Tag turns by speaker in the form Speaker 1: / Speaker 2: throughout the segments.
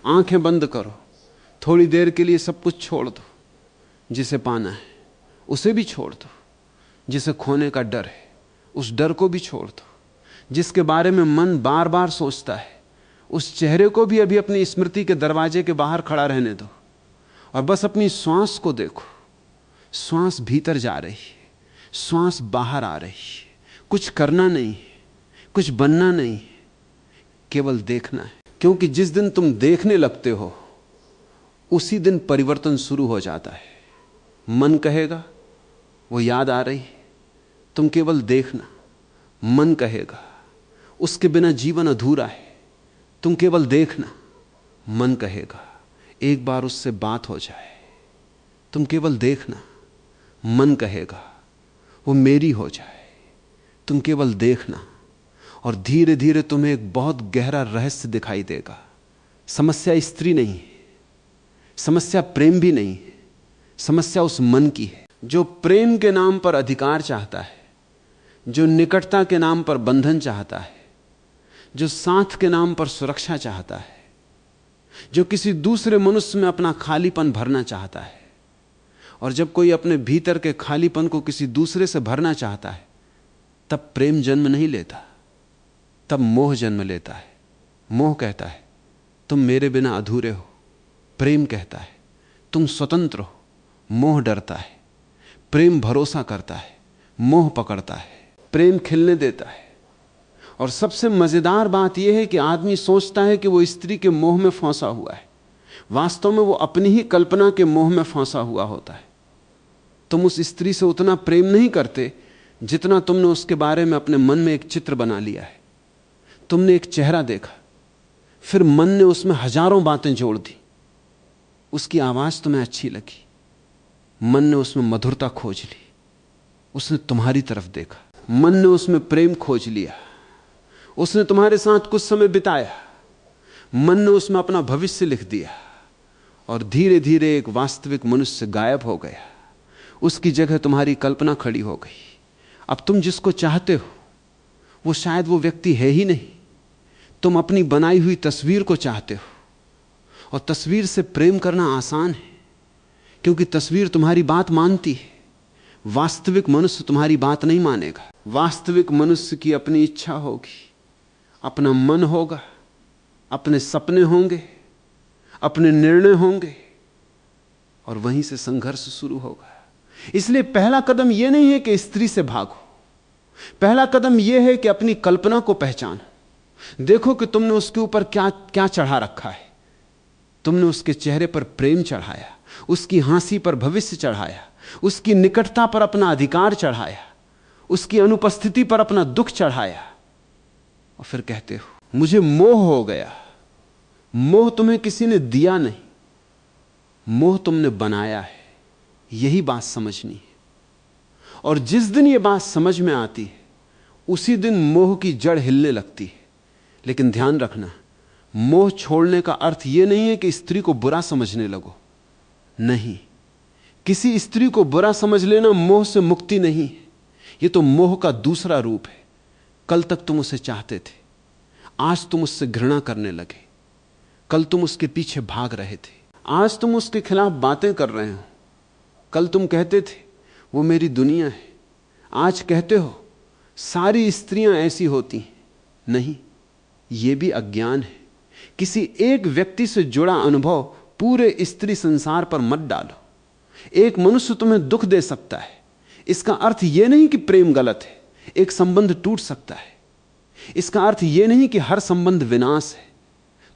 Speaker 1: आंखें बंद करो, थोड़ी देर के लिए सब कुछ छोड़ दो। जिसे पाना है उसे भी छोड़ दो, जिसे खोने का डर है उस डर को भी छोड़ दो, जिसके बारे में मन बार बार सोचता है उस चेहरे को भी अभी अपनी स्मृति के दरवाजे के बाहर खड़ा रहने दो, और बस अपनी श्वास को देखो। श्वास भीतर जा रही है, श्वास बाहर आ रही है। कुछ करना नहीं है, कुछ बनना नहीं है, केवल देखना है। क्योंकि जिस दिन तुम देखने लगते हो उसी दिन परिवर्तन शुरू हो जाता है। मन कहेगा वो याद आ रही है, तुम केवल देखना। मन कहेगा उसके बिना जीवन अधूरा है, तुम केवल देखना। मन कहेगा एक बार उससे बात हो जाए, तुम केवल देखना। मन कहेगा वो मेरी हो जाए, तुम केवल देखना। और धीरे धीरे तुम्हें एक बहुत गहरा रहस्य दिखाई देगा। समस्या स्त्री नहीं है, समस्या प्रेम भी नहीं है, समस्या उस मन की है जो प्रेम के नाम पर अधिकार चाहता है, जो निकटता के नाम पर बंधन चाहता है, जो साथ के नाम पर सुरक्षा चाहता है, जो किसी दूसरे मनुष्य में अपना खालीपन भरना चाहता है। और जब कोई अपने भीतर के खालीपन को किसी दूसरे से भरना चाहता है, तब प्रेम जन्म नहीं लेता, तब मोह जन्म लेता है। मोह कहता है तुम मेरे बिना अधूरे हो, प्रेम कहता है तुम स्वतंत्र हो। मोह डरता है, प्रेम भरोसा करता है, मोह पकड़ता है। प्रेम खिलने देता है। और सबसे मजेदार बात यह है कि आदमी सोचता है कि वो स्त्री के मोह में फंसा हुआ है, वास्तव में वो अपनी ही कल्पना के मोह में फंसा हुआ होता है। तुम उस स्त्री से उतना प्रेम नहीं करते जितना तुमने उसके बारे में अपने मन में एक चित्र बना लिया है। तुमने एक चेहरा देखा, फिर मन ने उसमें हजारों बातें जोड़ दी। उसकी आवाज तुम्हें अच्छी लगी, मन ने उसमें मधुरता खोज ली, उसने तुम्हारी तरफ देखा, मन ने उसमें प्रेम खोज लिया, उसने तुम्हारे साथ कुछ समय बिताया, मन ने उसमें अपना भविष्य लिख दिया। और धीरे धीरे एक वास्तविक मनुष्य गायब हो गया, उसकी जगह तुम्हारी कल्पना खड़ी हो गई। अब तुम जिसको चाहते हो वो शायद वो व्यक्ति है ही नहीं, तुम अपनी बनाई हुई तस्वीर को चाहते हो। और तस्वीर से प्रेम करना आसान है, क्योंकि तस्वीर तुम्हारी बात मानती है। वास्तविक मनुष्य तुम्हारी बात नहीं मानेगा। वास्तविक मनुष्य की अपनी इच्छा होगी, अपना मन होगा, अपने सपने होंगे, अपने निर्णय होंगे, और वहीं से संघर्ष शुरू होगा। इसलिए पहला कदम यह नहीं है कि स्त्री से भागो, पहला कदम यह है कि अपनी कल्पना को पहचानो। देखो कि तुमने उसके ऊपर क्या क्या चढ़ा रखा है। तुमने उसके चेहरे पर प्रेम चढ़ाया, उसकी हंसी पर भविष्य चढ़ाया, उसकी निकटता पर अपना अधिकार चढ़ाया, उसकी अनुपस्थिति पर अपना दुख चढ़ाया, और फिर कहते हो मुझे मोह हो गया। मोह तुम्हें किसी ने दिया नहीं, मोह तुमने बनाया है। यही बात समझनी है। और जिस दिन यह बात समझ में आती है उसी दिन मोह की जड़ हिलने लगती है। लेकिन ध्यान रखना, मोह छोड़ने का अर्थ यह नहीं है कि स्त्री को बुरा समझने लगो। नहीं, किसी स्त्री को बुरा समझ लेना मोह से मुक्ति नहीं है। यह तो मोह का दूसरा रूप है। कल तक तुम उसे चाहते थे, आज तुम उससे घृणा करने लगे। कल तुम उसके पीछे भाग रहे थे, आज तुम उसके खिलाफ बातें कर रहे हो। कल तुम कहते थे वो मेरी दुनिया है, आज कहते हो सारी स्त्रियां ऐसी होती हैं। नहीं, यह भी अज्ञान है। किसी एक व्यक्ति से जुड़ा अनुभव पूरे स्त्री संसार पर मत डालो। एक मनुष्य तुम्हें दुख दे सकता है, इसका अर्थ यह नहीं कि प्रेम गलत है। एक संबंध टूट सकता है, इसका अर्थ यह नहीं कि हर संबंध विनाश है।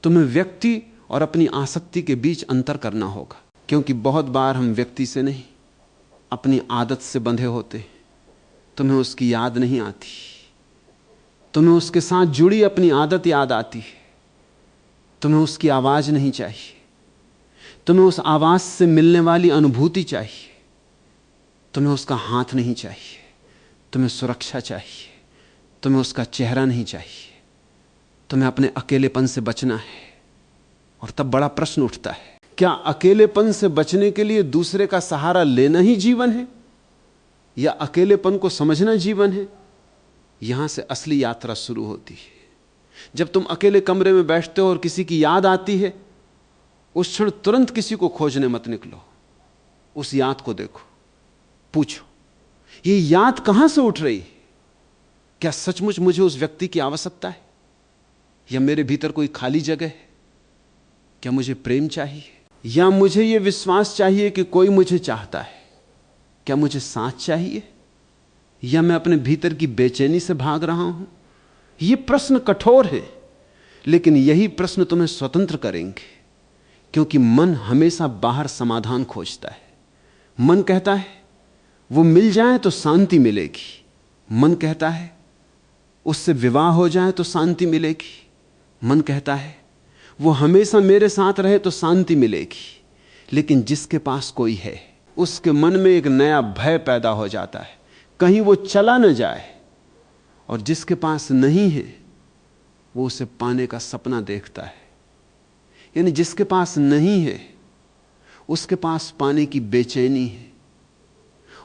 Speaker 1: तुम्हें व्यक्ति और अपनी आसक्ति के बीच अंतर करना होगा। क्योंकि बहुत बार हम व्यक्ति से नहीं, अपनी आदत से बंधे होते। तुम्हें उसकी याद नहीं आती, तुम्हें उसके साथ जुड़ी अपनी आदत याद आती है। तुम्हें उसकी आवाज नहीं चाहिए, तुम्हें उस आवाज से मिलने वाली अनुभूति चाहिए। तुम्हें उसका हाथ नहीं चाहिए, तुम्हें सुरक्षा चाहिए। तुम्हें उसका चेहरा नहीं चाहिए, तुम्हें अपने अकेलेपन से बचना है। और तब बड़ा प्रश्न उठता है, क्या अकेलेपन से बचने के लिए दूसरे का सहारा लेना ही जीवन है, या अकेलेपन को समझना जीवन है? यहां से असली यात्रा शुरू होती है। जब तुम अकेले कमरे में बैठते हो और किसी की याद आती है उस क्षण तुरंत किसी को खोजने मत निकलो, उस याद को देखो, पूछो ये याद कहां से उठ रही? क्या सचमुच मुझे उस व्यक्ति की आवश्यकता है, या मेरे भीतर कोई खाली जगह है? क्या मुझे प्रेम चाहिए, या मुझे यह विश्वास चाहिए कि कोई मुझे चाहता है? क्या मुझे साथ चाहिए, या मैं अपने भीतर की बेचैनी से भाग रहा हूं? यह प्रश्न कठोर है, लेकिन यही प्रश्न तुम्हें स्वतंत्र करेंगे, क्योंकि मन हमेशा बाहर समाधान खोजता है। मन कहता है वो मिल जाए तो शांति मिलेगी, मन कहता है उससे विवाह हो जाए तो शांति मिलेगी, मन कहता है वो हमेशा मेरे साथ रहे तो शांति मिलेगी। लेकिन जिसके पास कोई है, उसके मन में एक नया भय पैदा हो जाता है, कहीं वो चला न जाए। और जिसके पास नहीं है, वो उसे पाने का सपना देखता है। यानी जिसके पास नहीं है, उसके पास पाने की बेचैनी है,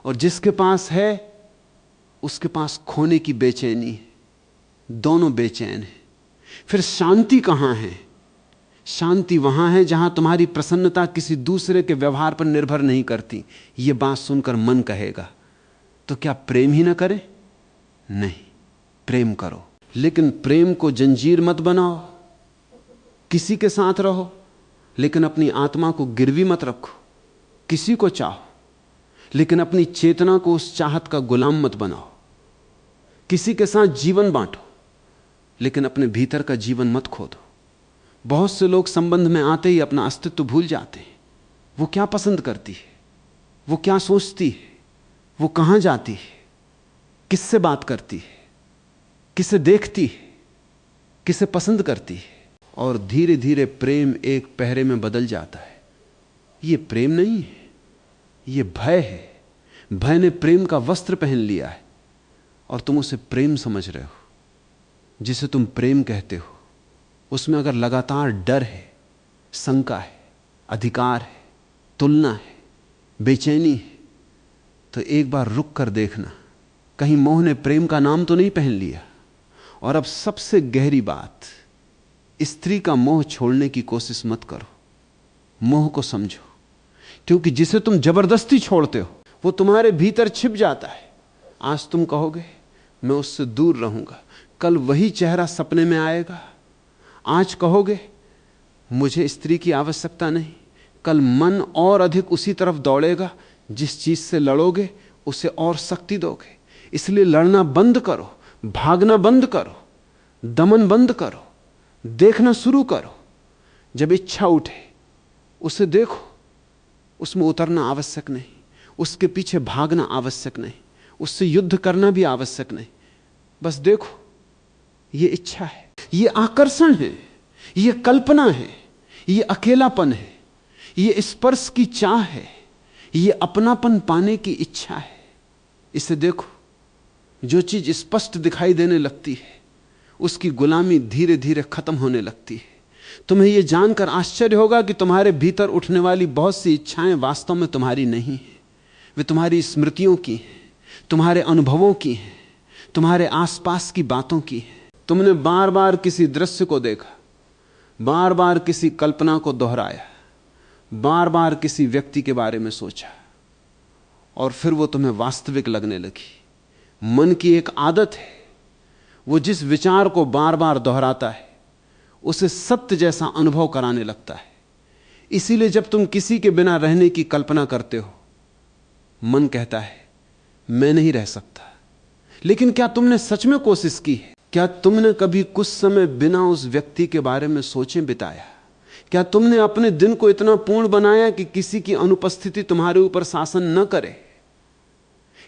Speaker 1: और जिसके पास है, उसके पास खोने की बेचैनी है। दोनों बेचैन हैं। फिर शांति कहां है? शांति वहां है जहां तुम्हारी प्रसन्नता किसी दूसरे के व्यवहार पर निर्भर नहीं करती। यह बात सुनकर मन कहेगा तो क्या प्रेम ही ना करे? नहीं, प्रेम करो, लेकिन प्रेम को जंजीर मत बनाओ। किसी के साथ रहो, लेकिन अपनी आत्मा को गिरवी मत रखो। किसी को चाहो, लेकिन अपनी चेतना को उस चाहत का गुलाम मत बनाओ। किसी के साथ जीवन बांटो, लेकिन अपने भीतर का जीवन मत खो दो। बहुत से लोग संबंध में आते ही अपना अस्तित्व भूल जाते हैं। वो क्या पसंद करती है, वो क्या सोचती है, वो कहां जाती है, किससे बात करती है, किसे देखती है, किसे पसंद करती है। और धीरे धीरे प्रेम एक पहरे में बदल जाता है। ये प्रेम नहीं है, ये भय है। भय ने प्रेम का वस्त्र पहन लिया है और तुम उसे प्रेम समझ रहे हो। जिसे तुम प्रेम कहते हो, उसमें अगर लगातार डर है, शंका है, अधिकार है, तुलना है, बेचैनी है, तो एक बार रुक कर देखना, कहीं मोह ने प्रेम का नाम तो नहीं पहन लिया। और अब सबसे गहरी बात, स्त्री का मोह छोड़ने की कोशिश मत करो। मोह को समझो, क्योंकि जिसे तुम जबरदस्ती छोड़ते हो वो तुम्हारे भीतर छिप जाता है। आज तुम कहोगे मैं उससे दूर रहूंगा, कल वही चेहरा सपने में आएगा। आज कहोगे मुझे स्त्री की आवश्यकता नहीं, कल मन और अधिक उसी तरफ दौड़ेगा। जिस चीज से लड़ोगे उसे और शक्ति दोगे। इसलिए लड़ना बंद करो, भागना बंद करो, दमन बंद करो, देखना शुरू करो। जब इच्छा उठे उसे देखो, उसमें उतरना आवश्यक नहीं, उसके पीछे भागना आवश्यक नहीं, उससे युद्ध करना भी आवश्यक नहीं। बस देखो, ये इच्छा है, ये आकर्षण है, ये कल्पना है, ये अकेलापन है, ये स्पर्श की चाह है, ये अपनापन पाने की इच्छा है। इसे देखो, जो चीज स्पष्ट दिखाई देने लगती है उसकी गुलामी धीरे धीरे खत्म होने लगती है। तुम्हें यह जानकर आश्चर्य होगा कि तुम्हारे भीतर उठने वाली बहुत सी इच्छाएं वास्तव में तुम्हारी नहीं है। वे तुम्हारी स्मृतियों की हैं, तुम्हारे अनुभवों की हैं, तुम्हारे आसपास की बातों की हैं। तुमने बार बार किसी दृश्य को देखा, बार बार किसी कल्पना को दोहराया, बार बार किसी व्यक्ति के बारे में सोचा, और फिर वो तुम्हें वास्तविक लगने लगी। मन की एक आदत है, वो जिस विचार को बार बार दोहराता है उसे सत्य जैसा अनुभव कराने लगता है। इसीलिए जब तुम किसी के बिना रहने की कल्पना करते हो, मन कहता है मैं नहीं रह सकता। लेकिन क्या तुमने सच में कोशिश की है? क्या तुमने कभी कुछ समय बिना उस व्यक्ति के बारे में सोचे बिताया? क्या तुमने अपने दिन को इतना पूर्ण बनाया कि किसी की अनुपस्थिति तुम्हारे ऊपर शासन न करे?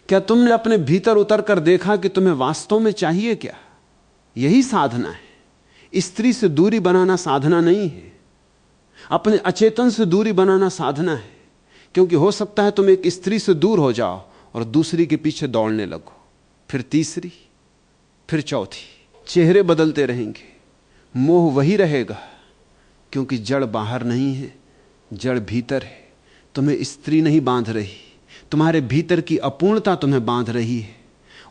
Speaker 1: क्या तुमने अपने भीतर उतर कर देखा कि तुम्हें वास्तव में चाहिए क्या? यही साधना है। स्त्री से दूरी बनाना साधना नहीं है, अपने अचेतन से दूरी बनाना साधना है। क्योंकि हो सकता है तुम एक स्त्री से दूर हो जाओ और दूसरी के पीछे दौड़ने लगो, फिर तीसरी, फिर चौथी। चेहरे बदलते रहेंगे, मोह वही रहेगा, क्योंकि जड़ बाहर नहीं है, जड़ भीतर है। तुम्हें स्त्री नहीं बांध रही, तुम्हारे भीतर की अपूर्णता तुम्हें बांध रही है।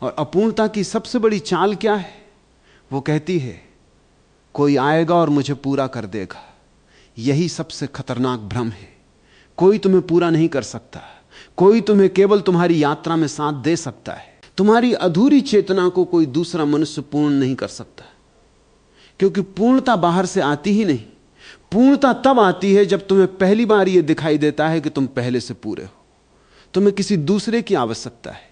Speaker 1: और अपूर्णता की सबसे बड़ी चाल क्या है? वो कहती है कोई आएगा और मुझे पूरा कर देगा। यही सबसे खतरनाक भ्रम है। कोई तुम्हें पूरा नहीं कर सकता, कोई तुम्हें केवल तुम्हारी यात्रा में साथ दे सकता है। तुम्हारी अधूरी चेतना को कोई दूसरा मनुष्य पूर्ण नहीं कर सकता, क्योंकि पूर्णता बाहर से आती ही नहीं। पूर्णता तब आती है जब तुम्हें पहली बार यह दिखाई देता है कि तुम पहले से पूरे हो। तुम्हें किसी दूसरे की आवश्यकता है,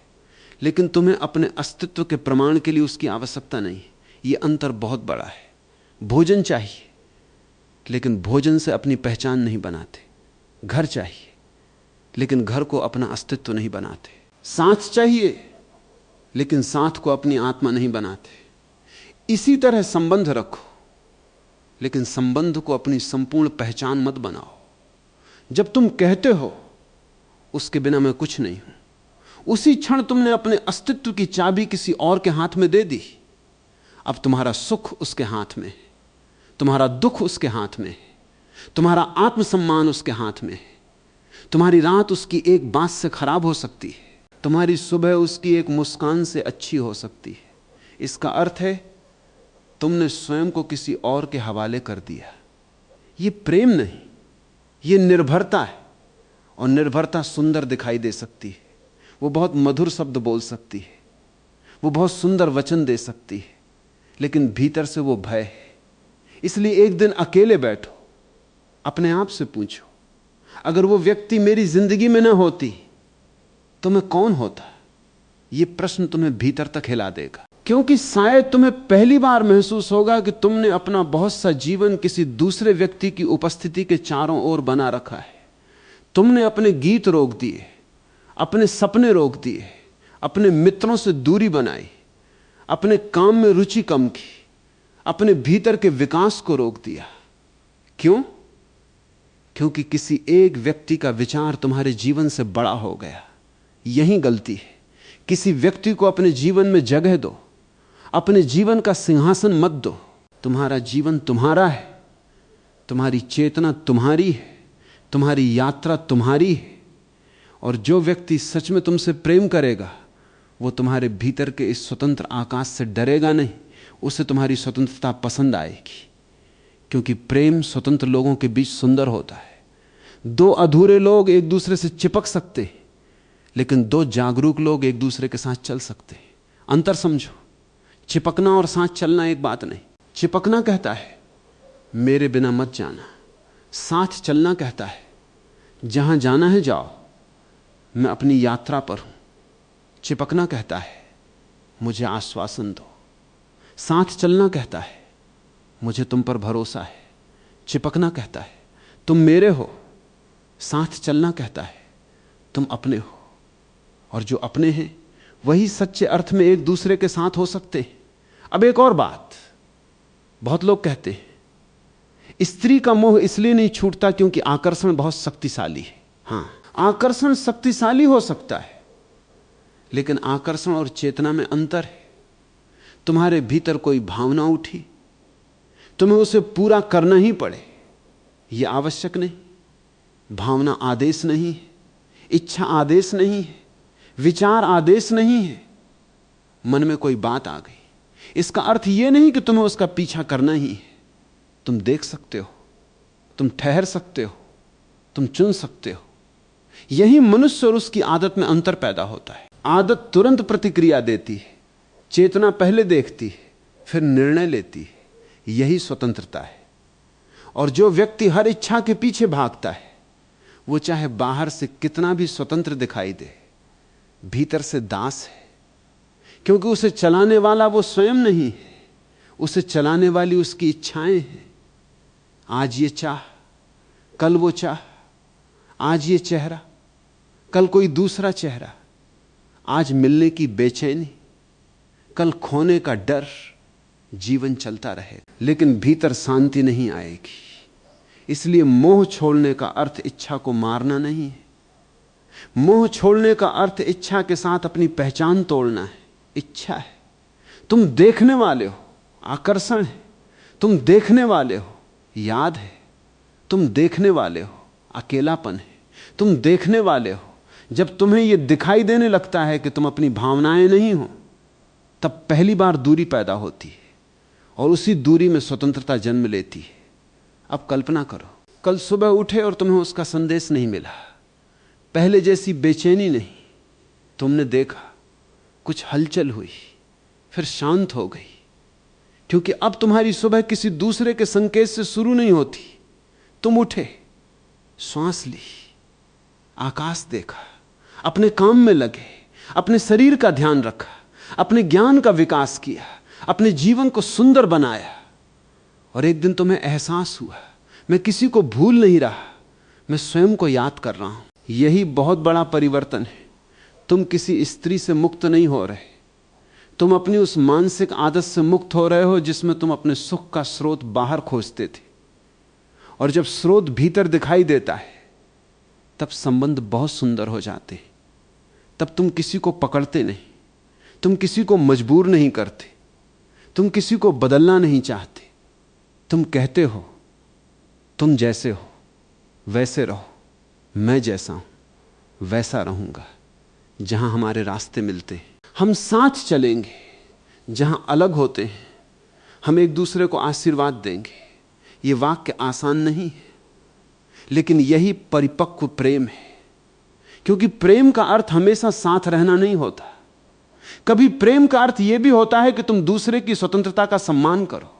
Speaker 1: लेकिन तुम्हें अपने अस्तित्व के प्रमाण के लिए उसकी आवश्यकता नहीं। यह अंतर बहुत बड़ा है। भोजन चाहिए, लेकिन भोजन से अपनी पहचान नहीं बनाते। घर चाहिए, लेकिन घर को अपना अस्तित्व नहीं बनाते। साथ चाहिए, लेकिन साथ को अपनी आत्मा नहीं बनाते। इसी तरह संबंध रखो, लेकिन संबंध को अपनी संपूर्ण पहचान मत बनाओ। जब तुम कहते हो उसके बिना मैं कुछ नहीं हूं, उसी क्षण तुमने अपने अस्तित्व की चाबी किसी और के हाथ में दे दी। अब तुम्हारा सुख उसके हाथ में है, तुम्हारा दुख उसके हाथ में है, तुम्हारा आत्मसम्मान उसके हाथ में है। तुम्हारी रात उसकी एक बात से खराब हो सकती है, तुम्हारी सुबह उसकी एक मुस्कान से अच्छी हो सकती है। इसका अर्थ है तुमने स्वयं को किसी और के हवाले कर दिया। यह प्रेम नहीं, यह निर्भरता है। और निर्भरता सुंदर दिखाई दे सकती है, वो बहुत मधुर शब्द बोल सकती है, वो बहुत सुंदर वचन दे सकती है, लेकिन भीतर से वो भय है। इसलिए एक दिन अकेले बैठो, अपने आप से पूछो, अगर वो व्यक्ति मेरी जिंदगी में ना होती तो मैं कौन होता? यह प्रश्न तुम्हें भीतर तक हिला देगा, क्योंकि शायद तुम्हें पहली बार महसूस होगा कि तुमने अपना बहुत सा जीवन किसी दूसरे व्यक्ति की उपस्थिति के चारों ओर बना रखा है। तुमने अपने गीत रोक दिए, अपने सपने रोक दिए, अपने मित्रों से दूरी बनाई, अपने काम में रुचि कम की, अपने भीतर के विकास को रोक दिया। क्यों? क्योंकि किसी एक व्यक्ति का विचार तुम्हारे जीवन से बड़ा हो गया। यही गलती है। किसी व्यक्ति को अपने जीवन में जगह दो, अपने जीवन का सिंहासन मत दो। तुम्हारा जीवन तुम्हारा है, तुम्हारी चेतना तुम्हारी है, तुम्हारी यात्रा तुम्हारी है। और जो व्यक्ति सच में तुमसे प्रेम करेगा वो तुम्हारे भीतर के इस स्वतंत्र आकाश से डरेगा नहीं, उसे तुम्हारी स्वतंत्रता पसंद आएगी। क्योंकि प्रेम स्वतंत्र लोगों के बीच सुंदर होता है। दो अधूरे लोग एक दूसरे से चिपक सकते हैं, लेकिन दो जागरूक लोग एक दूसरे के साथ चल सकते हैं। अंतर समझो। चिपकना और साथ चलना एक बात नहीं। चिपकना कहता है मेरे बिना मत जाना, साथ चलना कहता है जहां जाना है जाओ, मैं अपनी यात्रा पर हूं। चिपकना कहता है मुझे आश्वासन दो, साथ चलना कहता है मुझे तुम पर भरोसा है। चिपकना कहता है तुम मेरे हो, साथ चलना कहता है तुम अपने हो। और जो अपने हैं वही सच्चे अर्थ में एक दूसरे के साथ हो सकते हैं। अब एक और बात, बहुत लोग कहते हैं स्त्री का मोह इसलिए नहीं छूटता क्योंकि आकर्षण बहुत शक्तिशाली है। हां, आकर्षण शक्तिशाली हो सकता है, लेकिन आकर्षण और चेतना में अंतर है। तुम्हारे भीतर कोई भावना उठी, तुम्हें उसे पूरा करना ही पड़े, यह आवश्यक नहीं। भावना आदेश नहीं है, इच्छा आदेश नहीं है, विचार आदेश नहीं है। मन में कोई बात आ गई, इसका अर्थ यह नहीं कि तुम्हें उसका पीछा करना ही है। तुम देख सकते हो, तुम ठहर सकते हो, तुम चुन सकते हो। यही मनुष्य और उसकी आदत में अंतर पैदा होता है। आदत तुरंत प्रतिक्रिया देती है, चेतना पहले देखती है, फिर निर्णय लेती है। यही स्वतंत्रता है। और जो व्यक्ति हर इच्छा के पीछे भागता है, वो चाहे बाहर से कितना भी स्वतंत्र दिखाई दे, भीतर से दास है। क्योंकि उसे चलाने वाला वो स्वयं नहीं है, उसे चलाने वाली उसकी इच्छाएं हैं। आज ये चाह, कल वो चाह, आज ये चेहरा, कल कोई दूसरा चेहरा, आज मिलने की बेचैनी, कल खोने का डर। जीवन चलता रहे, लेकिन भीतर शांति नहीं आएगी। इसलिए मोह छोड़ने का अर्थ इच्छा को मारना नहीं है। मोह छोड़ने का अर्थ इच्छा के साथ अपनी पहचान तोड़ना है। इच्छा है, तुम देखने वाले हो, आकर्षण है, तुम देखने वाले हो, याद है, तुम देखने वाले हो, अकेलापन है, तुम देखने वाले हो। जब तुम्हें यह दिखाई देने लगता है कि तुम अपनी भावनाएं नहीं हो, तब पहली बार दूरी पैदा होती है, और उसी दूरी में स्वतंत्रता जन्म लेती है। अब कल्पना करो, कल सुबह उठे और तुम्हें उसका संदेश नहीं मिला, पहले जैसी बेचैनी नहीं, तुमने देखा कुछ हलचल हुई, फिर शांत हो गई, क्योंकि अब तुम्हारी सुबह किसी दूसरे के संकेत से शुरू नहीं होती। तुम उठे, श्वास ली, आकाश देखा, अपने काम में लगे, अपने शरीर का ध्यान रखा, अपने ज्ञान का विकास किया, अपने जीवन को सुंदर बनाया। और एक दिन तुम्हें एहसास हुआ, मैं किसी को भूल नहीं रहा, मैं स्वयं को याद कर रहा हूं। यही बहुत बड़ा परिवर्तन है। तुम किसी स्त्री से मुक्त नहीं हो रहे, तुम अपनी उस मानसिक आदत से मुक्त हो रहे हो जिसमें तुम अपने सुख का स्रोत बाहर खोजते थे। और जब स्रोत भीतर दिखाई देता है तब संबंध बहुत सुंदर हो जाते हैं। तब तुम किसी को पकड़ते नहीं, तुम किसी को मजबूर नहीं करते, तुम किसी को बदलना नहीं चाहते। तुम कहते हो तुम जैसे हो वैसे रहो, मैं जैसा हूं वैसा रहूंगा। जहां हमारे रास्ते मिलते हैं हम साथ चलेंगे, जहां अलग होते हैं हम एक दूसरे को आशीर्वाद देंगे। यह वाक्य आसान नहीं है, लेकिन यही परिपक्व प्रेम है। क्योंकि प्रेम का अर्थ हमेशा साथ रहना नहीं होता। कभी प्रेम का अर्थ यह भी होता है कि तुम दूसरे की स्वतंत्रता का सम्मान करो।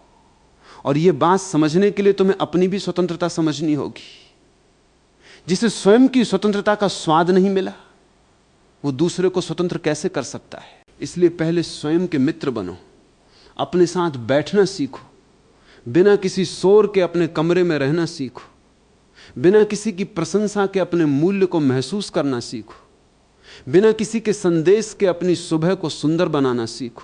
Speaker 1: और यह बात समझने के लिए तुम्हें अपनी भी स्वतंत्रता समझनी होगी। जिसे स्वयं की स्वतंत्रता का स्वाद नहीं मिला, वो दूसरे को स्वतंत्र कैसे कर सकता है। इसलिए पहले स्वयं के मित्र बनो, अपने साथ बैठना सीखो, बिना किसी शोर के अपने कमरे में रहना सीखो, बिना किसी की प्रशंसा के अपने मूल्य को महसूस करना सीखो, बिना किसी के संदेश के अपनी सुबह को सुंदर बनाना सीखो,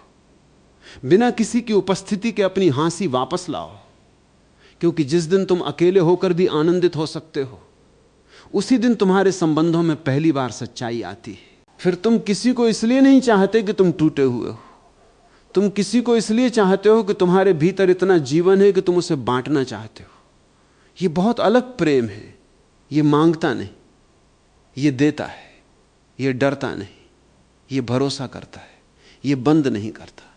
Speaker 1: बिना किसी की उपस्थिति के अपनी हंसी वापस लाओ। क्योंकि जिस दिन तुम अकेले होकर भी आनंदित हो सकते हो, उसी दिन तुम्हारे संबंधों में पहली बार सच्चाई आती है। फिर तुम किसी को इसलिए नहीं चाहते कि तुम टूटे हुए हो, तुम किसी को इसलिए चाहते हो कि तुम्हारे भीतर इतना जीवन है कि तुम उसे बांटना चाहते हो। यह बहुत अलग प्रेम है। यह मांगता नहीं, यह देता है, यह डरता नहीं, यह भरोसा करता है, यह बंद नहीं करता,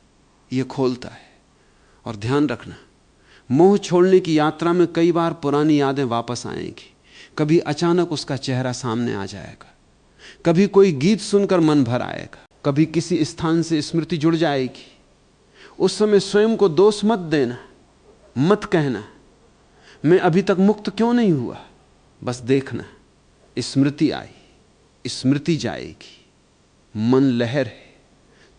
Speaker 1: यह खोलता है। और ध्यान रखना, मोह छोड़ने की यात्रा में कई बार पुरानी यादें वापस आएंगी। कभी अचानक उसका चेहरा सामने आ जाएगा, कभी कोई गीत सुनकर मन भर आएगा, कभी किसी स्थान से स्मृति जुड़ जाएगी। उस समय स्वयं को दोष मत देना, मत कहना मैं अभी तक मुक्त क्यों नहीं हुआ। बस देखना, स्मृति आई, स्मृति जाएगी। मन लहर है,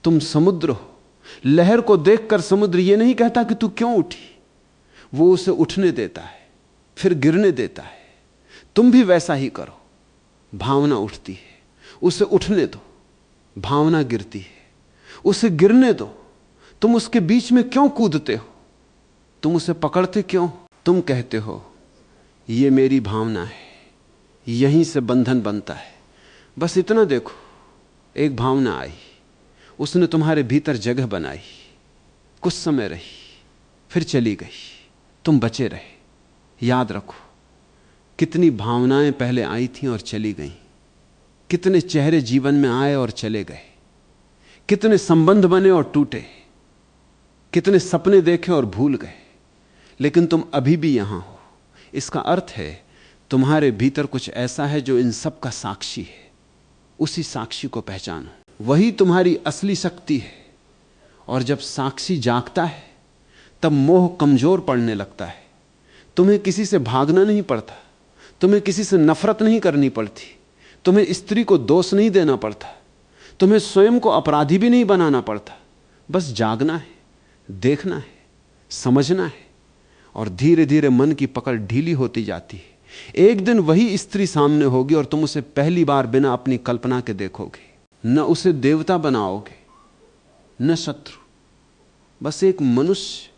Speaker 1: तुम समुद्र हो। लहर को देखकर समुद्र यह नहीं कहता कि तू क्यों उठी, वो उसे उठने देता है, फिर गिरने देता है। तुम भी वैसा ही करो। भावना उठती है, उसे उठने दो, भावना गिरती है, उसे गिरने दो। तुम उसके बीच में क्यों कूदते हो, तुम उसे पकड़ते क्यों। तुम कहते हो ये मेरी भावना है, यहीं से बंधन बनता है। बस इतना देखो, एक भावना आई, उसने तुम्हारे भीतर जगह बनाई, कुछ समय रही, फिर चली गई, तुम बचे रहे। याद रखो, कितनी भावनाएं पहले आई थीं और चली गईं, कितने चेहरे जीवन में आए और चले गए, कितने संबंध बने और टूटे, कितने सपने देखे और भूल गए। लेकिन तुम अभी भी यहां हो। इसका अर्थ है तुम्हारे भीतर कुछ ऐसा है जो इन सब का साक्षी है। उसी साक्षी को पहचानो, वही तुम्हारी असली शक्ति है। और जब साक्षी जागता है तब मोह कमजोर पड़ने लगता है। तुम्हें किसी से भागना नहीं पड़ता, तुम्हें किसी से नफरत नहीं करनी पड़ती, तुम्हें स्त्री को दोष नहीं देना पड़ता, तुम्हें स्वयं को अपराधी भी नहीं बनाना पड़ता। बस जागना है, देखना है, समझना है। और धीरे धीरे मन की पकड़ ढीली होती जाती है। एक दिन वही स्त्री सामने होगी और तुम उसे पहली बार बिना अपनी कल्पना के देखोगे। न उसे देवता बनाओगे, न शत्रु, बस एक मनुष्य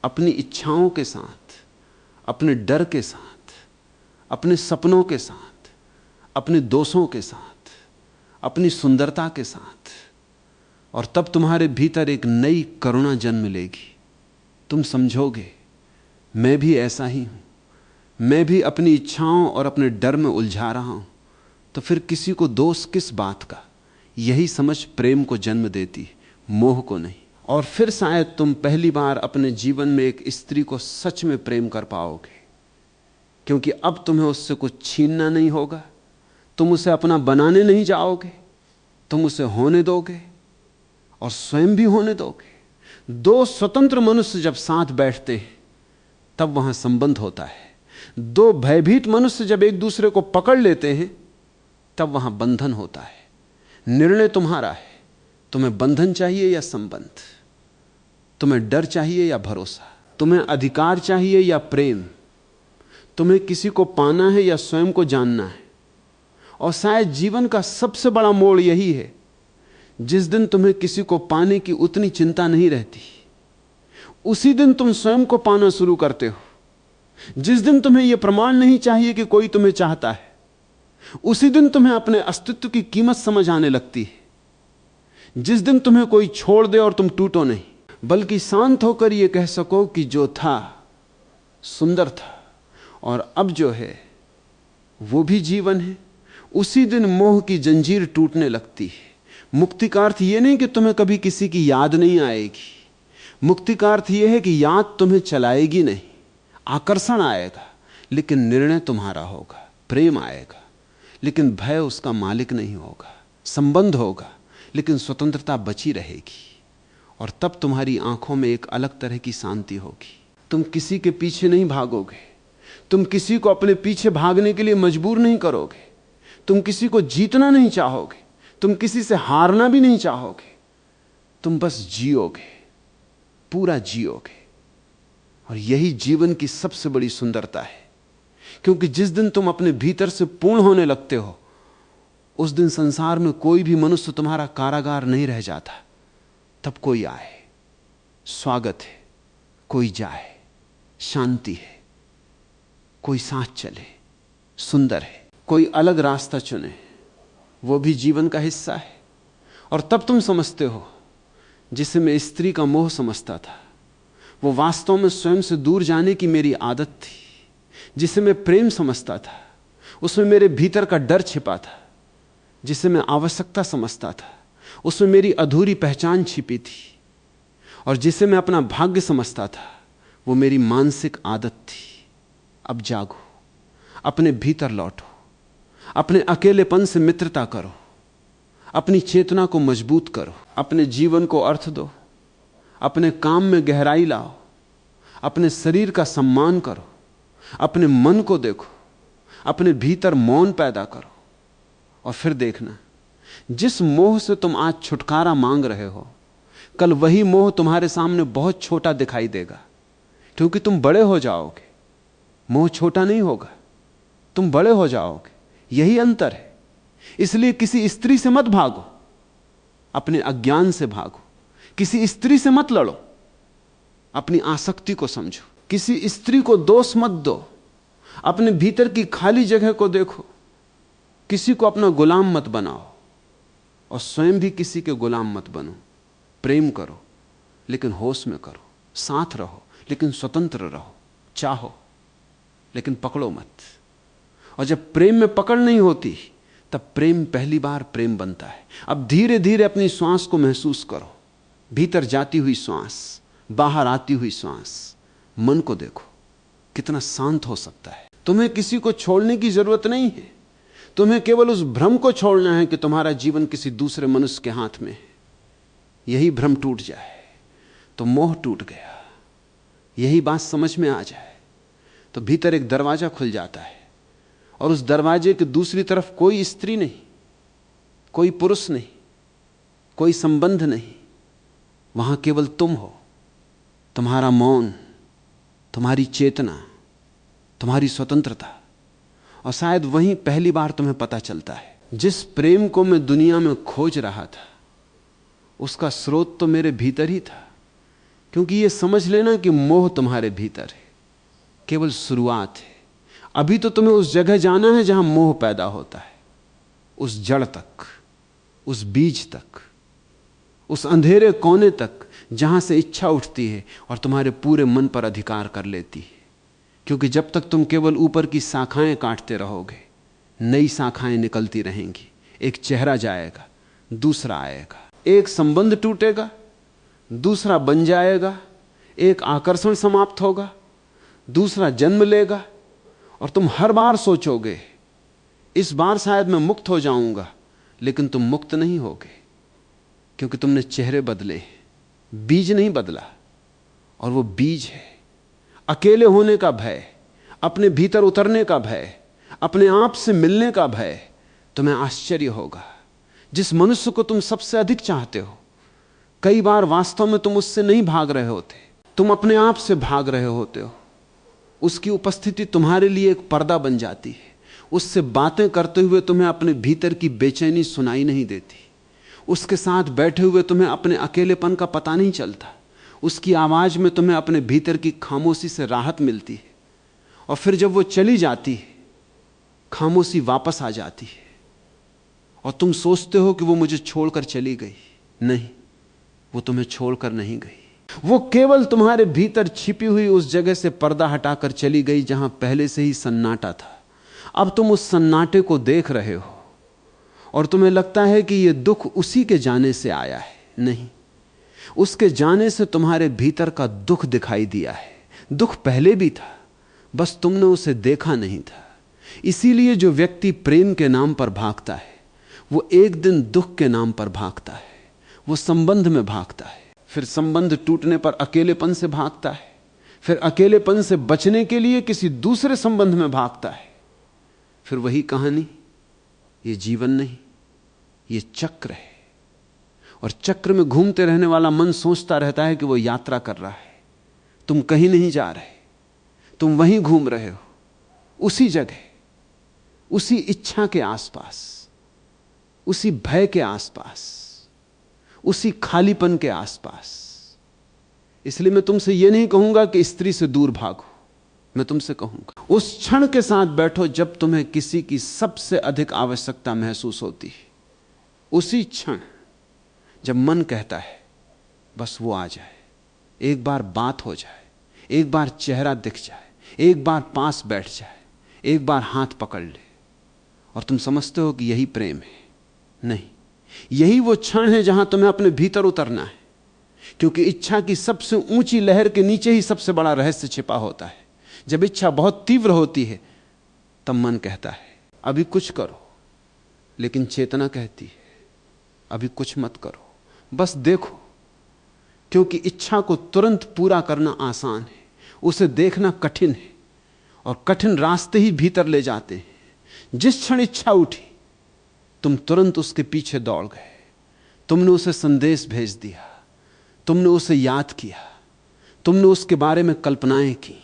Speaker 1: अपनी इच्छाओं के साथ, अपने डर के साथ, अपने सपनों के साथ, अपने दोषों के साथ, अपनी सुंदरता के साथ। और तब तुम्हारे भीतर एक नई करुणा जन्म लेगी। तुम समझोगे मैं भी ऐसा ही हूं, मैं भी अपनी इच्छाओं और अपने डर में उलझा रहा हूं, तो फिर किसी को दोष किस बात का। यही समझ प्रेम को जन्म देती, मोह को नहीं। और फिर शायद तुम पहली बार अपने जीवन में एक स्त्री को सच में प्रेम कर पाओगे, क्योंकि अब तुम्हें उससे कुछ छीनना नहीं होगा, तुम उसे अपना बनाने नहीं जाओगे, तुम उसे होने दोगे और स्वयं भी होने दोगे। दो स्वतंत्र मनुष्य जब साथ बैठते हैं तब वहां संबंध होता है। दो भयभीत मनुष्य जब एक दूसरे को पकड़ लेते हैं तब वहां बंधन होता है। निर्णय तुम्हारा है, तुम्हें बंधन चाहिए या संबंध, तुम्हें डर चाहिए या भरोसा, तुम्हें अधिकार चाहिए या प्रेम, तुम्हें किसी को पाना है या स्वयं को जानना है। और शायद जीवन का सबसे बड़ा मोड़ यही है, जिस दिन तुम्हें किसी को पाने की उतनी चिंता नहीं रहती, उसी दिन तुम स्वयं को पाना शुरू करते हो। जिस दिन तुम्हें यह प्रमाण नहीं चाहिए कि कोई तुम्हें चाहता है, उसी दिन तुम्हें अपने अस्तित्व की कीमत समझ आने लगती है। जिस दिन तुम्हें कोई छोड़ दे और तुम टूटो नहीं, बल्कि शांत होकर यह कह सको कि जो था सुंदर था और अब जो है वो भी जीवन है, उसी दिन मोह की जंजीर टूटने लगती है। मुक्ति का अर्थ यह नहीं कि तुम्हें कभी किसी की याद नहीं आएगी, मुक्ति का अर्थ यह है कि याद तुम्हें चलाएगी नहीं, आकर्षण आएगा लेकिन निर्णय तुम्हारा होगा, प्रेम आएगा लेकिन भय उसका मालिक नहीं होगा, संबंध होगा लेकिन स्वतंत्रता बची रहेगी। और तब तुम्हारी आंखों में एक अलग तरह की शांति होगी। तुम किसी के पीछे नहीं भागोगे, तुम किसी को अपने पीछे भागने के लिए मजबूर नहीं करोगे, तुम किसी को जीतना नहीं चाहोगे, तुम किसी से हारना भी नहीं चाहोगे, तुम बस जियोगे, पूरा जियोगे। और यही जीवन की सबसे बड़ी सुंदरता है, क्योंकि जिस दिन तुम अपने भीतर से पूर्ण होने लगते हो, उस दिन संसार में कोई भी मनुष्य तुम्हारा कारागार नहीं रह जाता। तब कोई आए स्वागत है, कोई जाए शांति है, कोई साथ चले सुंदर है, कोई अलग रास्ता चुने वो भी जीवन का हिस्सा है। और तब तुम समझते हो, जिसे मैं स्त्री का मोह समझता था वो वास्तव में स्वयं से दूर जाने की मेरी आदत थी। जिसे मैं प्रेम समझता था उसमें मेरे भीतर का डर छिपा था। जिसे मैं आवश्यकता समझता था उसमें मेरी अधूरी पहचान छिपी थी। और जिसे मैं अपना भाग्य समझता था वो मेरी मानसिक आदत थी। अब जागो, अपने भीतर लौटो, अपने अकेलेपन से मित्रता करो, अपनी चेतना को मजबूत करो, अपने जीवन को अर्थ दो, अपने काम में गहराई लाओ, अपने शरीर का सम्मान करो, अपने मन को देखो, अपने भीतर मौन पैदा करो। और फिर देखना, जिस मोह से तुम आज छुटकारा मांग रहे हो, कल वही मोह तुम्हारे सामने बहुत छोटा दिखाई देगा, क्योंकि तुम बड़े हो जाओगे। मोह छोटा नहीं होगा, तुम बड़े हो जाओगे, यही अंतर है। इसलिए किसी स्त्री से मत भागो, अपने अज्ञान से भागो। किसी स्त्री से मत लड़ो, अपनी आसक्ति को समझो। किसी स्त्री को दोष मत दो, अपने भीतर की खाली जगह को देखो। किसी को अपना गुलाम मत बनाओ और स्वयं भी किसी के गुलाम मत बनो। प्रेम करो लेकिन होश में करो, साथ रहो लेकिन स्वतंत्र रहो, चाहो लेकिन पकड़ो मत। और जब प्रेम में पकड़ नहीं होती तब प्रेम पहली बार प्रेम बनता है। अब धीरे धीरे अपनी श्वास को महसूस करो, भीतर जाती हुई श्वास, बाहर आती हुई श्वास। मन को देखो कितना शांत हो सकता है। तुम्हें किसी को छोड़ने की जरूरत नहीं है, तुम्हें केवल उस भ्रम को छोड़ना है कि तुम्हारा जीवन किसी दूसरे मनुष्य के हाथ में है। यही भ्रम टूट जाए तो मोह टूट गया। यही बात समझ में आ जाए तो भीतर एक दरवाजा खुल जाता है, और उस दरवाजे के दूसरी तरफ कोई स्त्री नहीं, कोई पुरुष नहीं, कोई संबंध नहीं। वहां केवल तुम हो, तुम्हारा मौन, तुम्हारी चेतना, तुम्हारी स्वतंत्रता। और शायद वहीं पहली बार तुम्हें पता चलता है, जिस प्रेम को मैं दुनिया में खोज रहा था उसका स्रोत तो मेरे भीतर ही था। क्योंकि यह समझ लेना कि मोह तुम्हारे भीतर है, केवल शुरुआत है। अभी तो तुम्हें उस जगह जाना है जहां मोह पैदा होता है, उस जड़ तक, उस बीज तक, उस अंधेरे कोने तक जहां से इच्छा उठती है और तुम्हारे पूरे मन पर अधिकार कर लेती है। क्योंकि जब तक तुम केवल ऊपर की शाखाएं काटते रहोगे, नई शाखाएं निकलती रहेंगी। एक चेहरा जाएगा, दूसरा आएगा, एक संबंध टूटेगा, दूसरा बन जाएगा, एक आकर्षण समाप्त होगा, दूसरा जन्म लेगा, और तुम हर बार सोचोगे इस बार शायद मैं मुक्त हो जाऊंगा, लेकिन तुम मुक्त नहीं होगे, क्योंकि तुमने चेहरे बदले, बीज नहीं बदला। और वो बीज है अकेले होने का भय, अपने भीतर उतरने का भय, अपने आप से मिलने का भय। तुम्हें आश्चर्य होगा, जिस मनुष्य को तुम सबसे अधिक चाहते हो, कई बार वास्तव में तुम उससे नहीं भाग रहे होते, तुम अपने आप से भाग रहे होते हो। उसकी उपस्थिति तुम्हारे लिए एक पर्दा बन जाती है। उससे बातें करते हुए तुम्हें अपने भीतर की बेचैनी सुनाई नहीं देती। उसके साथ बैठे हुए तुम्हें अपने अकेलेपन का पता नहीं चलता। उसकी आवाज में तुम्हें अपने भीतर की खामोशी से राहत मिलती है। और फिर जब वो चली जाती है, खामोशी वापस आ जाती है और तुम सोचते हो कि वो मुझे छोड़कर चली गई। नहीं, वो तुम्हें छोड़कर नहीं गई। वो केवल तुम्हारे भीतर छिपी हुई उस जगह से पर्दा हटाकर चली गई जहां पहले से ही सन्नाटा था। अब तुम उस सन्नाटे को देख रहे हो और तुम्हें लगता है कि यह दुख उसी के जाने से आया है। नहीं, उसके जाने से तुम्हारे भीतर का दुख दिखाई दिया है। दुख पहले भी था, बस तुमने उसे देखा नहीं था। इसीलिए जो व्यक्ति प्रेम के नाम पर भागता है, वो एक दिन दुख के नाम पर भागता है। वो संबंध में भागता है, फिर संबंध टूटने पर अकेलेपन से भागता है, फिर अकेलेपन से बचने के लिए किसी दूसरे संबंध में भागता है। फिर वही कहानी। ये जीवन नहीं, ये चक्र है। और चक्र में घूमते रहने वाला मन सोचता रहता है कि वो यात्रा कर रहा है। तुम कहीं नहीं जा रहे, तुम वहीं घूम रहे हो, उसी जगह, उसी इच्छा के आसपास, उसी भय के आसपास, उसी खालीपन के आसपास। इसलिए मैं तुमसे यह नहीं कहूंगा कि स्त्री से दूर भागो। मैं तुमसे कहूंगा उस क्षण के साथ बैठो जब तुम्हें किसी की सबसे अधिक आवश्यकता महसूस होती है। उसी क्षण जब मन कहता है बस वो आ जाए, एक बार बात हो जाए, एक बार चेहरा दिख जाए, एक बार पास बैठ जाए, एक बार हाथ पकड़ ले, और तुम समझते हो कि यही प्रेम है। नहीं, यही वो क्षण है जहां तुम्हें अपने भीतर उतरना है, क्योंकि इच्छा की सबसे ऊंची लहर के नीचे ही सबसे बड़ा रहस्य छिपा होता है। जब इच्छा बहुत तीव्र होती है तब मन कहता है अभी कुछ करो, लेकिन चेतना कहती है अभी कुछ मत करो, बस देखो। क्योंकि इच्छा को तुरंत पूरा करना आसान है, उसे देखना कठिन है, और कठिन रास्ते ही भीतर ले जाते हैं। जिस क्षण इच्छा उठी तुम तुरंत उसके पीछे दौड़ गए, तुमने उसे संदेश भेज दिया, तुमने उसे याद किया, तुमने उसके बारे में कल्पनाएं की,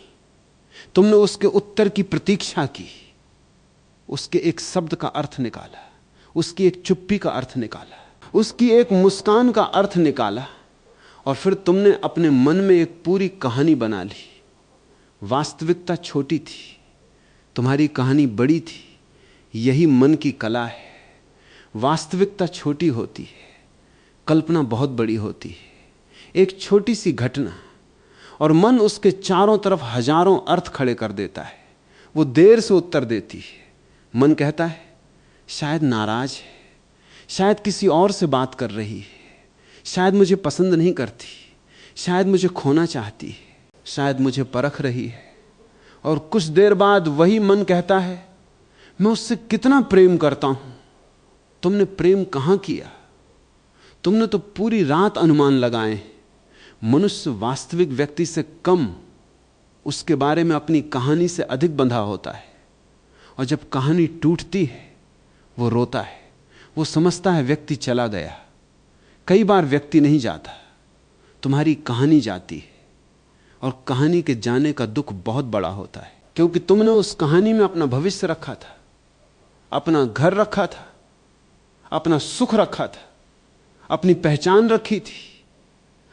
Speaker 1: तुमने उसके उत्तर की प्रतीक्षा की, उसके एक शब्द का अर्थ निकाला, उसकी एक चुप्पी का अर्थ निकाला, उसकी एक मुस्कान का अर्थ निकाला, और फिर तुमने अपने मन में एक पूरी कहानी बना ली। वास्तविकता छोटी थी, तुम्हारी कहानी बड़ी थी। यही मन की कला है। वास्तविकता छोटी होती है, कल्पना बहुत बड़ी होती है। एक छोटी सी घटना और मन उसके चारों तरफ हजारों अर्थ खड़े कर देता है। वो देर से उत्तर देती है। मन कहता है शायद नाराज है, शायद किसी और से बात कर रही है, शायद मुझे पसंद नहीं करती, शायद मुझे खोना चाहती है, शायद मुझे परख रही है। और कुछ देर बाद वही मन कहता है मैं उससे कितना प्रेम करता हूं। तुमने प्रेम कहां किया? तुमने तो पूरी रात अनुमान लगाए। मनुष्य वास्तविक व्यक्ति से कम उसके बारे में अपनी कहानी से अधिक बंधा होता है, और जब कहानी टूटती है वो रोता है। वो समझता है व्यक्ति चला गया। कई बार व्यक्ति नहीं जाता, तुम्हारी कहानी जाती है, और कहानी के जाने का दुख बहुत बड़ा होता है, क्योंकि तुमने उस कहानी में अपना भविष्य रखा था, अपना घर रखा था, अपना सुख रखा था, अपनी पहचान रखी थी,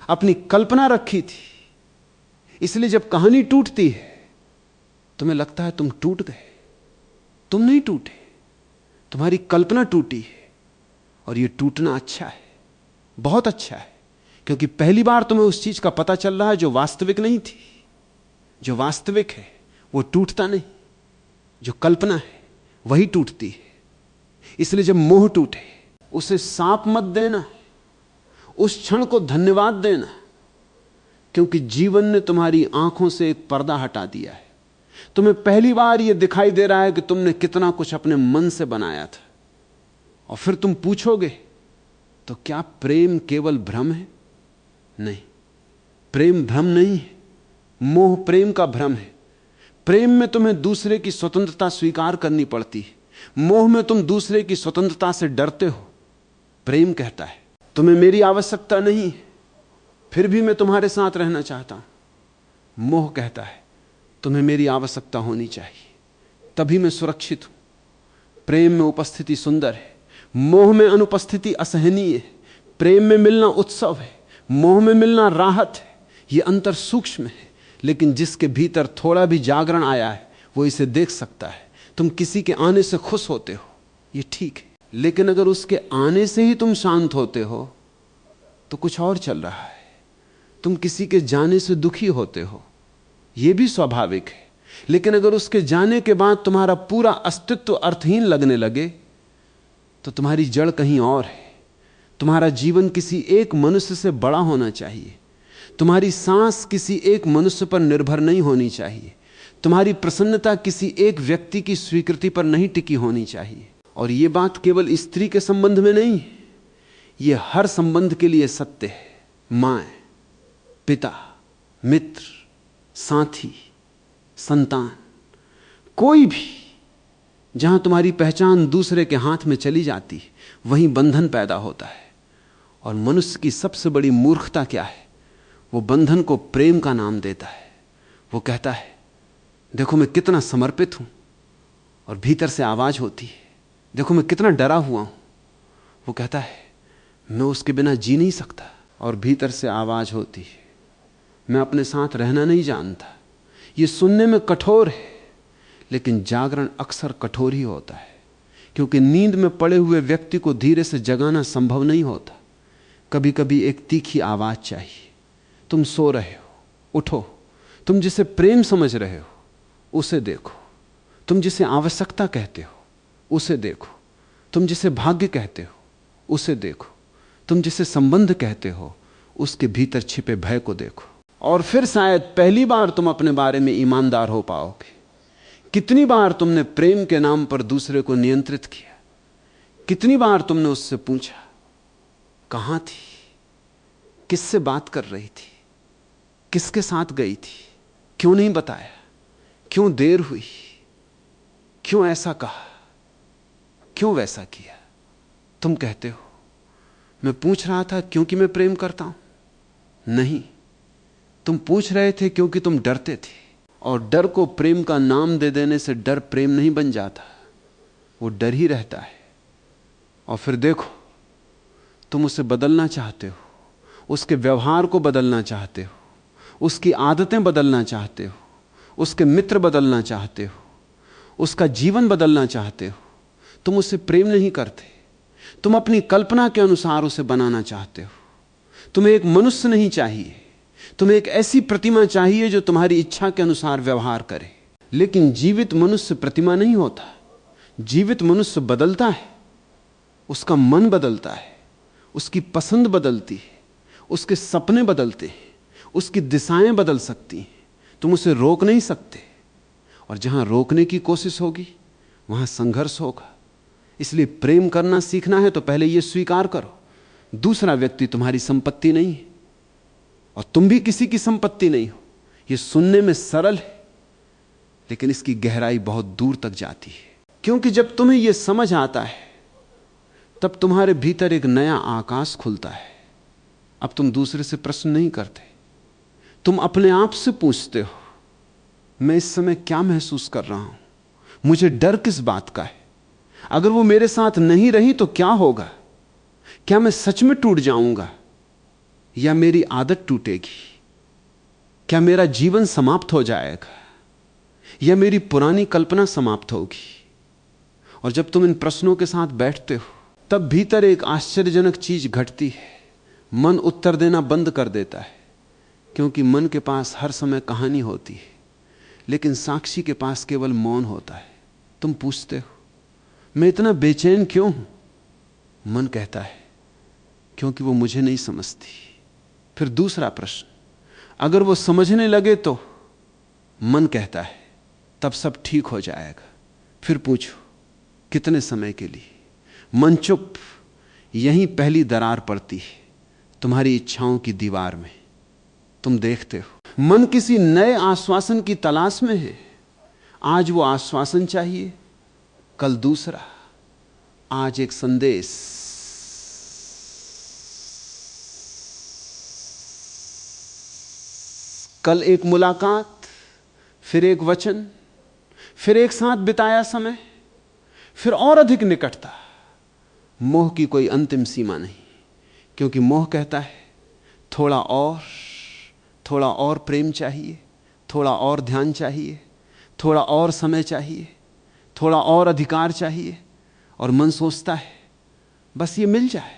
Speaker 1: अपनी कल्पना रखी थी। इसलिए जब कहानी टूटती है तुम्हें लगता है तुम टूट गए। तुम नहीं टूटे, तुम्हारी कल्पना टूटी है। और यह टूटना अच्छा है, बहुत अच्छा है, क्योंकि पहली बार तुम्हें उस चीज का पता चल रहा है जो वास्तविक नहीं थी। जो वास्तविक है वो टूटता नहीं, जो कल्पना है वही टूटती है। इसलिए जब मोह टूटे उसे सांप मत देना, उस क्षण को धन्यवाद देना, क्योंकि जीवन ने तुम्हारी आंखों से एक पर्दा हटा दिया है। तुम्हें पहली बार यह दिखाई दे रहा है कि तुमने कितना कुछ अपने मन से बनाया था, और फिर तुम पूछोगे तो क्या प्रेम केवल भ्रम है? नहीं, प्रेम भ्रम नहीं है, मोह प्रेम का भ्रम है। प्रेम में तुम्हें दूसरे की स्वतंत्रता स्वीकार करनी पड़ती है, मोह में तुम दूसरे की स्वतंत्रता से डरते हो। प्रेम कहता है तुम्हें मेरी आवश्यकता नहीं, फिर भी मैं तुम्हारे साथ रहना चाहता हूं। मोह कहता है तुम्हें मेरी आवश्यकता होनी चाहिए, तभी मैं सुरक्षित हूं। प्रेम में उपस्थिति सुंदर है, मोह में अनुपस्थिति असहनीय है। प्रेम में मिलना उत्सव है, मोह में मिलना राहत है। यह अंतर सूक्ष्म है, लेकिन जिसके भीतर थोड़ा भी जागरण आया है वो इसे देख सकता है। तुम किसी के आने से खुश होते हो, ये ठीक है, लेकिन अगर उसके आने से ही तुम शांत होते हो तो कुछ और चल रहा है। तुम किसी के जाने से दुखी होते हो, यह भी स्वाभाविक है, लेकिन अगर उसके जाने के बाद तुम्हारा पूरा अस्तित्व अर्थहीन लगने लगे तो तुम्हारी जड़ कहीं और है। तुम्हारा जीवन किसी एक मनुष्य से बड़ा होना चाहिए, तुम्हारी सांस किसी एक मनुष्य पर निर्भर नहीं होनी चाहिए, तुम्हारी प्रसन्नता किसी एक व्यक्ति की स्वीकृति पर नहीं टिकी होनी चाहिए। और यह बात केवल स्त्री के संबंध में नहीं, यह हर संबंध के लिए सत्य है। मां, पिता, मित्र, साथी, संतान, कोई भी, जहां तुम्हारी पहचान दूसरे के हाथ में चली जाती है वहीं बंधन पैदा होता है। और मनुष्य की सबसे बड़ी मूर्खता क्या है? वो बंधन को प्रेम का नाम देता है। वो कहता है देखो मैं कितना समर्पित हूं, और भीतर से आवाज होती है देखो मैं कितना डरा हुआ हूं। वो कहता है मैं उसके बिना जी नहीं सकता, और भीतर से आवाज होती है मैं अपने साथ रहना नहीं जानता। ये सुनने में कठोर है, लेकिन जागरण अक्सर कठोर ही होता है, क्योंकि नींद में पड़े हुए व्यक्ति को धीरे से जगाना संभव नहीं होता। कभी कभी एक तीखी आवाज चाहिए। तुम सो रहे हो, उठो। तुम जिसे प्रेम समझ रहे हो उसे देखो, तुम जिसे आवश्यकता कहते हो उसे देखो, तुम जिसे भाग्य कहते हो उसे देखो, तुम जिसे संबंध कहते हो उसके भीतर छिपे भय को देखो। और फिर शायद पहली बार तुम अपने बारे में ईमानदार हो पाओगे। कितनी बार तुमने प्रेम के नाम पर दूसरे को नियंत्रित किया? कितनी बार तुमने उससे पूछा कहां थी, किससे बात कर रही थी, किसके साथ गई थी, क्यों नहीं बताया, क्यों देर हुई, क्यों ऐसा कहा, क्यों वैसा किया? तुम कहते हो मैं पूछ रहा था क्योंकि मैं प्रेम करता हूं। नहीं, तुम पूछ रहे थे क्योंकि तुम डरते थे, और डर को प्रेम का नाम दे देने से डर प्रेम नहीं बन जाता, वो डर ही रहता है। और फिर देखो तुम उसे बदलना चाहते हो, उसके व्यवहार को बदलना चाहते हो, उसकी आदतें बदलना चाहते हो, उसके मित्र बदलना चाहते हो, उसका जीवन बदलना चाहते हो। तुम उसे प्रेम नहीं करते, तुम अपनी कल्पना के अनुसार उसे बनाना चाहते हो। तुम्हें एक मनुष्य नहीं चाहिए, तुम्हें एक ऐसी प्रतिमा चाहिए जो तुम्हारी इच्छा के अनुसार व्यवहार करे। लेकिन जीवित मनुष्य प्रतिमा नहीं होता। जीवित मनुष्य बदलता है, उसका मन बदलता है, उसकी पसंद बदलती है, उसके सपने बदलते हैं, उसकी दिशाएं बदल सकती हैं। तुम उसे रोक नहीं सकते, और जहां रोकने की कोशिश होगी वहां संघर्ष होगा। इसलिए प्रेम करना सीखना है तो पहले यह स्वीकार करो दूसरा व्यक्ति तुम्हारी संपत्ति नहीं है, और तुम भी किसी की संपत्ति नहीं हो। यह सुनने में सरल है, लेकिन इसकी गहराई बहुत दूर तक जाती है। क्योंकि जब तुम्हें यह समझ आता है तब तुम्हारे भीतर एक नया आकाश खुलता है। अब तुम दूसरे से प्रश्न नहीं करते, तुम अपने आप से पूछते हो मैं इस समय क्या महसूस कर रहा हूं, मुझे डर किस बात का है, अगर वो मेरे साथ नहीं रही तो क्या होगा, क्या मैं सच में टूट जाऊंगा या मेरी आदत टूटेगी, क्या मेरा जीवन समाप्त हो जाएगा या मेरी पुरानी कल्पना समाप्त होगी। और जब तुम इन प्रश्नों के साथ बैठते हो तब भीतर एक आश्चर्यजनक चीज घटती है। मन उत्तर देना बंद कर देता है, क्योंकि मन के पास हर समय कहानी होती है, लेकिन साक्षी के पास केवल मौन होता है। तुम पूछते हो मैं इतना बेचैन क्यों हूं? मन कहता है क्योंकि वो मुझे नहीं समझती। फिर दूसरा प्रश्न, अगर वो समझने लगे तो मन कहता है तब सब ठीक हो जाएगा। फिर पूछो कितने समय के लिए? मन चुप, यहीं पहली दरार पड़ती है तुम्हारी इच्छाओं की दीवार में। तुम देखते हो मन किसी नए आश्वासन की तलाश में है। आज वो आश्वासन चाहिए, कल दूसरा, आज एक संदेश, कल एक मुलाकात, फिर एक वचन, फिर एक साथ बिताया समय, फिर और अधिक निकटता। मोह की कोई अंतिम सीमा नहीं, क्योंकि मोह कहता है थोड़ा और प्रेम चाहिए, थोड़ा और ध्यान चाहिए, थोड़ा और समय चाहिए, थोड़ा और अधिकार चाहिए। और मन सोचता है बस ये मिल जाए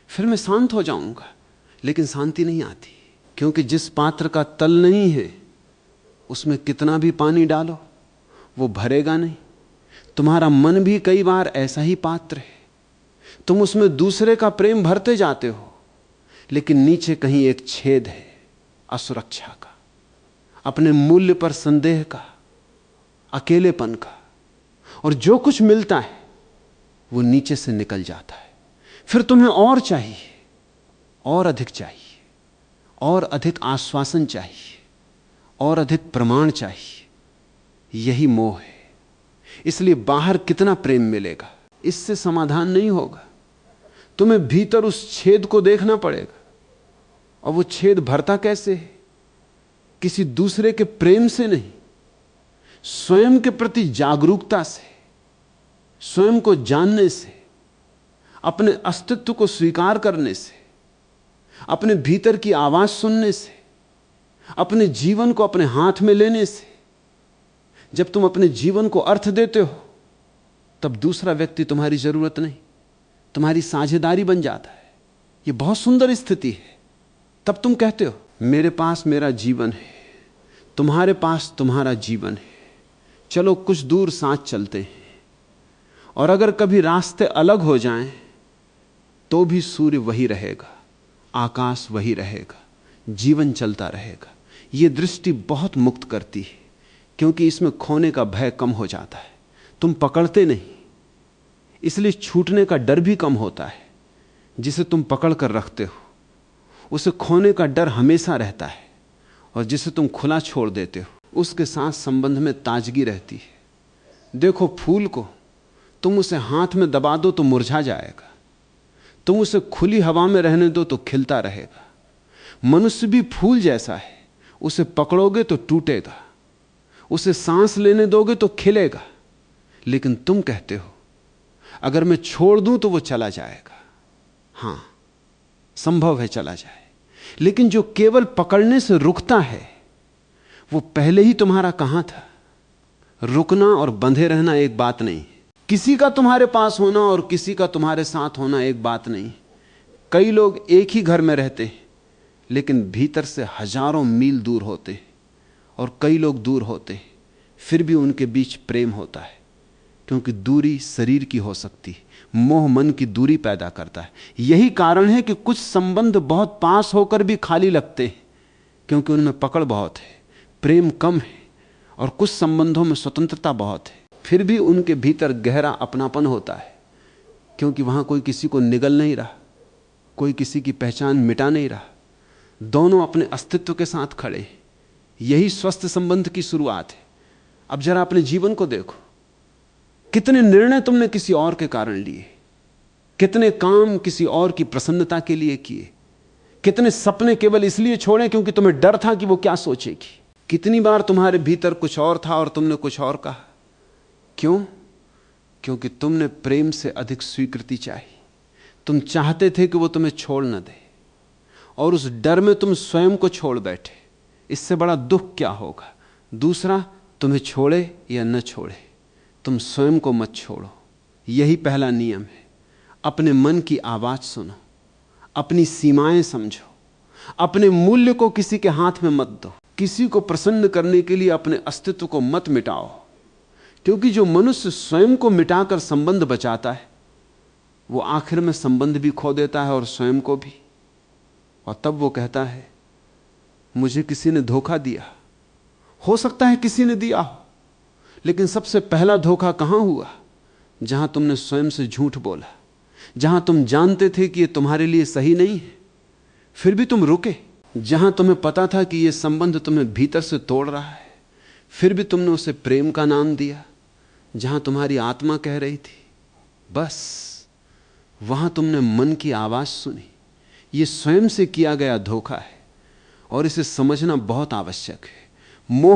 Speaker 1: फिर मैं शांत हो जाऊंगा। लेकिन शांति नहीं आती, क्योंकि जिस पात्र का तल नहीं है उसमें कितना भी पानी डालो वो भरेगा नहीं। तुम्हारा मन भी कई बार ऐसा ही पात्र है, तुम उसमें दूसरे का प्रेम भरते जाते हो, लेकिन नीचे कहीं एक छेद है, असुरक्षा का, अपने मूल्य पर संदेह का, अकेलेपन का। और जो कुछ मिलता है वो नीचे से निकल जाता है। फिर तुम्हें और चाहिए, और अधिक चाहिए, और अधिक आश्वासन चाहिए, और अधिक प्रमाण चाहिए। यही मोह है। इसलिए बाहर कितना प्रेम मिलेगा, इससे समाधान नहीं होगा। तुम्हें भीतर उस छेद को देखना पड़ेगा। और वो छेद भरता कैसे है? किसी दूसरे के प्रेम से नहीं, स्वयं के प्रति जागरूकता से, स्वयं को जानने से, अपने अस्तित्व को स्वीकार करने से, अपने भीतर की आवाज सुनने से, अपने जीवन को अपने हाथ में लेने से। जब तुम अपने जीवन को अर्थ देते हो तब दूसरा व्यक्ति तुम्हारी जरूरत नहीं, तुम्हारी साझेदारी बन जाता है। यह बहुत सुंदर स्थिति है। तब तुम कहते हो मेरे पास मेरा जीवन है, तुम्हारे पास तुम्हारा जीवन है, चलो कुछ दूर साथ चलते हैं। और अगर कभी रास्ते अलग हो जाएं तो भी सूर्य वही रहेगा, आकाश वही रहेगा, जीवन चलता रहेगा। यह दृष्टि बहुत मुक्त करती है, क्योंकि इसमें खोने का भय कम हो जाता है। तुम पकड़ते नहीं, इसलिए छूटने का डर भी कम होता है। जिसे तुम पकड़ कर रखते हो उसे खोने का डर हमेशा रहता है, और जिसे तुम खुला छोड़ देते हो उसके साथ संबंध में ताजगी रहती है। देखो फूल को तुम उसे हाथ में दबा दो तो मुरझा जाएगा, तुम उसे खुली हवा में रहने दो तो खिलता रहेगा। मनुष्य भी फूल जैसा है, उसे पकड़ोगे तो टूटेगा, उसे सांस लेने दोगे तो खिलेगा। लेकिन तुम कहते हो अगर मैं छोड़ दूं तो वो चला जाएगा। हां, संभव है चला जाए, लेकिन जो केवल पकड़ने से रुकता है वो पहले ही तुम्हारा कहां था। रुकना और बंधे रहना एक बात नहीं। किसी का तुम्हारे पास होना और किसी का तुम्हारे साथ होना एक बात नहीं। कई लोग एक ही घर में रहते हैं लेकिन भीतर से हजारों मील दूर होते हैं, और कई लोग दूर होते हैं फिर भी उनके बीच प्रेम होता है, क्योंकि दूरी शरीर की हो सकती है, मोह मन की दूरी पैदा करता है। यही कारण है कि कुछ संबंध बहुत पास होकर भी खाली लगते हैं, क्योंकि उनमें पकड़ बहुत है, प्रेम कम है। और कुछ संबंधों में स्वतंत्रता बहुत है, फिर भी उनके भीतर गहरा अपनापन होता है, क्योंकि वहां कोई किसी को निगल नहीं रहा, कोई किसी की पहचान मिटा नहीं रहा, दोनों अपने अस्तित्व के साथ खड़े। यही स्वस्थ संबंध की शुरुआत है। अब जरा अपने जीवन को देखो, कितने निर्णय तुमने किसी और के कारण लिए, कितने काम किसी और की प्रसन्नता के लिए किए, कितने सपने केवल इसलिए छोड़े क्योंकि तुम्हें डर था कि वो क्या सोचेगी। कितनी बार तुम्हारे भीतर कुछ और था और तुमने कुछ और कहा। क्यों? क्योंकि तुमने प्रेम से अधिक स्वीकृति चाही। तुम चाहते थे कि वो तुम्हें छोड़ न दे, और उस डर में तुम स्वयं को छोड़ बैठे। इससे बड़ा दुख क्या होगा? दूसरा तुम्हें छोड़े या न छोड़े, तुम स्वयं को मत छोड़ो। यही पहला नियम है। अपने मन की आवाज सुनो, अपनी सीमाएं समझो, अपने मूल्य को किसी के हाथ में मत दो। किसी को प्रसन्न करने के लिए अपने अस्तित्व को मत मिटाओ, क्योंकि जो मनुष्य स्वयं को मिटाकर संबंध बचाता है वो आखिर में संबंध भी खो देता है और स्वयं को भी। और तब वो कहता है मुझे किसी ने धोखा दिया। हो सकता है किसी ने दिया हो, लेकिन सबसे पहला धोखा कहां हुआ? जहां तुमने स्वयं से झूठ बोला, जहां तुम जानते थे कि यह तुम्हारे लिए सही नहीं है, फिर भी तुम रुके। जहां तुम्हें पता था कि यह संबंध तुम्हें भीतर से तोड़ रहा है, फिर भी तुमने उसे प्रेम का नाम दिया। जहां तुम्हारी आत्मा कह रही थी बस, वहां तुमने मन की आवाज सुनी। यह स्वयं से किया गया धोखा है और इसे समझना बहुत आवश्यक है। मोह